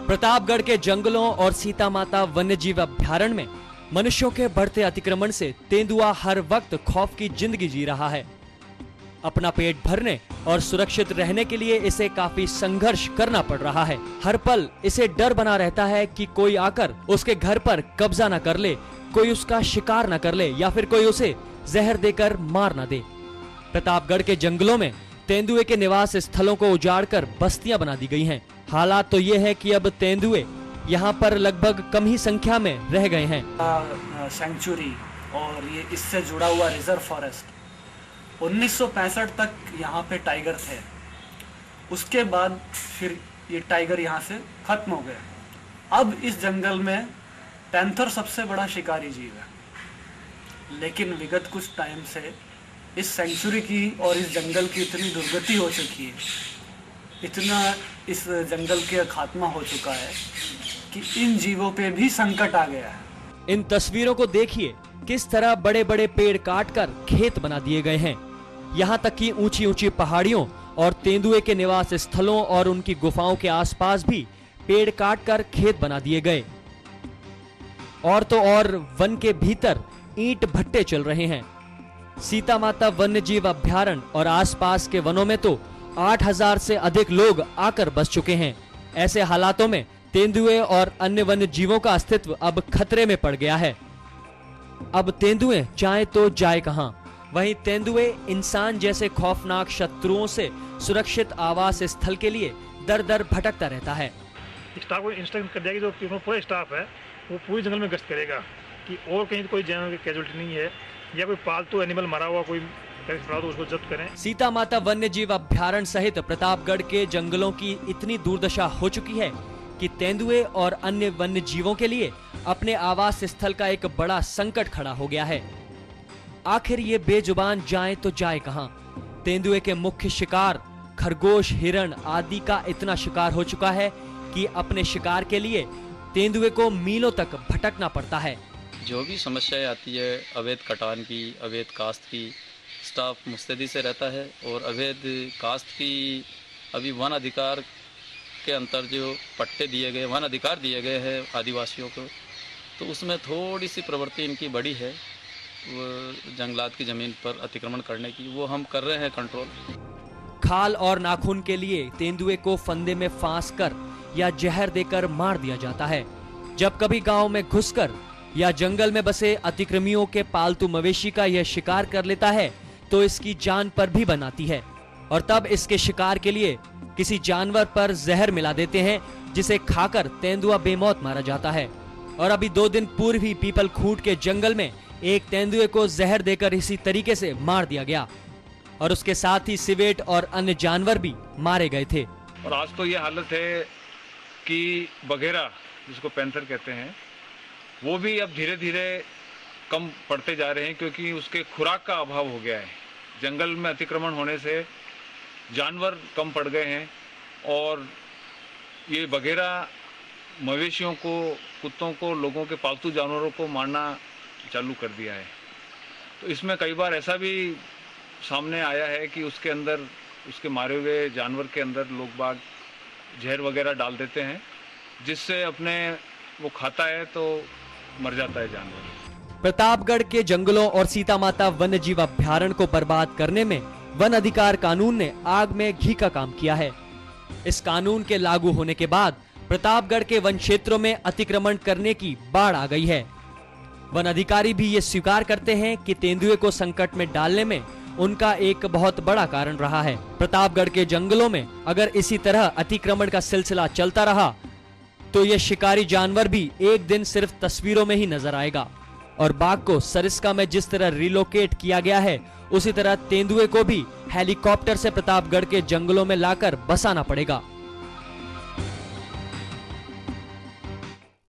प्रतापगढ़ के जंगलों और सीता माता वन्यजीव अभ्यारण्य में मनुष्यों के बढ़ते अतिक्रमण से तेंदुआ हर वक्त खौफ की जिंदगी जी रहा है। अपना पेट भरने और सुरक्षित रहने के लिए इसे काफी संघर्ष करना पड़ रहा है। हर पल इसे डर बना रहता है कि कोई आकर उसके घर पर कब्जा न कर ले, कोई उसका शिकार न कर ले या फिर कोई उसे जहर देकर मार न दे। प्रतापगढ़ के जंगलों में तेंदुए के निवास स्थलों को उजाड़कर बस्तियां बना दी गई हैं। हालात तो ये है कि अब तेंदुए यहाँ पर लगभग कम ही संख्या में रह गए हैं। सेंचुरी और ये इससे जुड़ा हुआ रिजर्व फॉरेस्ट 1965 तक यहाँ पे टाइगर थे। उसके बाद फिर ये टाइगर यहाँ से खत्म हो गए। अब इस जंगल में पैंथर सबसे बड़ा शिकारी जीव है, लेकिन विगत कुछ टाइम से इस सेंचुरी की और इस जंगल की इतनी दुर्गति हो चुकी है, इतना इस जंगल का खात्मा हो चुका है कि इन जीवों पे भी संकट आ गया है। इन तस्वीरों को देखिए, किस तरह बड़े बड़े पेड़ काटकर खेत बना दिए गए हैं। यहाँ तक कि ऊंची ऊंची पहाड़ियों और तेंदुए के निवास स्थलों और उनकी गुफाओं के आसपास भी पेड़ काटकर खेत बना दिए गए। और तो और वन के भीतर ईंट भट्टे चल रहे हैं। सीता माता वन्यजीव अभ्यारण्य और आसपास के वनों में तो 8000 से अधिक लोग आकर बस चुके हैं। ऐसे हालातों में तेंदुए और अन्य वन्य जीवों का अस्तित्व अब खतरे में पड़ गया है। अब तेंदुए चाहे तो जाए कहां? वहीं तेंदुए इंसान जैसे खौफनाक शत्रुओं से सुरक्षित आवास स्थल के लिए दर दर भटकता रहता है। स्टाफ को इंस्ट्रक्शन कर दिया कि जो पूरा स्टाफ है वो पूरी जंगल में गश्त करेगा कि और कहीं कोई जानवर की कैजुअल्टी नहीं है या कोई पालतू एनिमल मरा हुआ कोई तो उसको जब्त करें। सीता माता वन्यजीव अभ्यारण्य सहित प्रतापगढ़ के जंगलों की इतनी दुर्दशा हो चुकी है कि तेंदुए और अन्य वन्य जीवों के लिए अपने आवास स्थल का एक बड़ा संकट खड़ा हो गया है। आखिर ये बेजुबान जाए तो जाए कहां? तेंदुए के मुख्य शिकार खरगोश, हिरण आदि का इतना शिकार हो चुका है कि अपने शिकार के लिए तेंदुए को मीलों तक भटकना पड़ता है। जो भी समस्याएं आती है अवैध कटान की, अवैध काश्त की, स्टाफ मुस्तैदी से रहता है। और अवैध काश्त की अभी वन अधिकार के अंतर जो पट्टे दिए गए, वन अधिकार दिए गए हैं आदिवासियों को, तो उसमें थोड़ी सी प्रवृत्ति इनकी बड़ी है वो जंगलात की ज़मीन पर अतिक्रमण करने की। वो हम कर रहे हैं कंट्रोल। खाल और नाखून के लिए तेंदुए को फंदे में फांस कर या जहर देकर मार दिया जाता है। जब कभी गांव में घुसकर या जंगल में बसे अतिक्रमियों के पालतू मवेशी का यह शिकार कर लेता है तो इसकी जान पर भी बनाती है और तब इसके शिकार के लिए किसी जानवर पर जहर मिला देते हैं, जिसे खाकर तेंदुआ बेमौत मारा जाता है। और अभी 2 दिन पूर्व ही पीपल खूंट के जंगल में एक तेंदुए को जहर देकर इसी तरीके से मार दिया गया और उसके साथ ही सिवेट और अन्य जानवर भी मारे गए थे। और आज तो ये हालत है कि बघेरा, जिसको पैंथर कहते हैं, वो भी अब धीरे धीरे कम पड़ते जा रहे हैं क्योंकि उसके खुराक का अभाव हो गया है। जंगल में अतिक्रमण होने से जानवर कम पड़ गए हैं और ये बघेरा मवेशियों को, कुत्तों को, लोगों के पालतू जानवरों को मारना चालू कर दिया है। तो इसमें कई बार ऐसा भी सामने आया है कि उसके अंदर, उसके मारे हुए जानवर के अंदर लोग बाग जहर वगैरह डाल देते हैं, जिससे अपने वो खाता है तो मर जाता है जानवर। प्रतापगढ़ के जंगलों और सीता माता वन्यजीव अभ्यारण्य को बर्बाद करने में वन अधिकार कानून ने आग में घी का काम किया है। इस कानून के लागू होने के बाद प्रतापगढ़ के वन क्षेत्रों में अतिक्रमण करने की बाढ़ आ गई है। वन अधिकारी भी ये स्वीकार करते हैं कि तेंदुए को संकट में डालने में उनका एक बहुत बड़ा कारण रहा है। प्रतापगढ़ के जंगलों में अगर इसी तरह अतिक्रमण का सिलसिला चलता रहा तो ये शिकारी जानवर भी एक दिन सिर्फ तस्वीरों में ही नजर आएगा और बाघ को सरिस्का में जिस तरह रिलोकेट किया गया है उसी तरह तेंदुए को भी हेलीकॉप्टर से प्रतापगढ़ के जंगलों में लाकर बसाना पड़ेगा।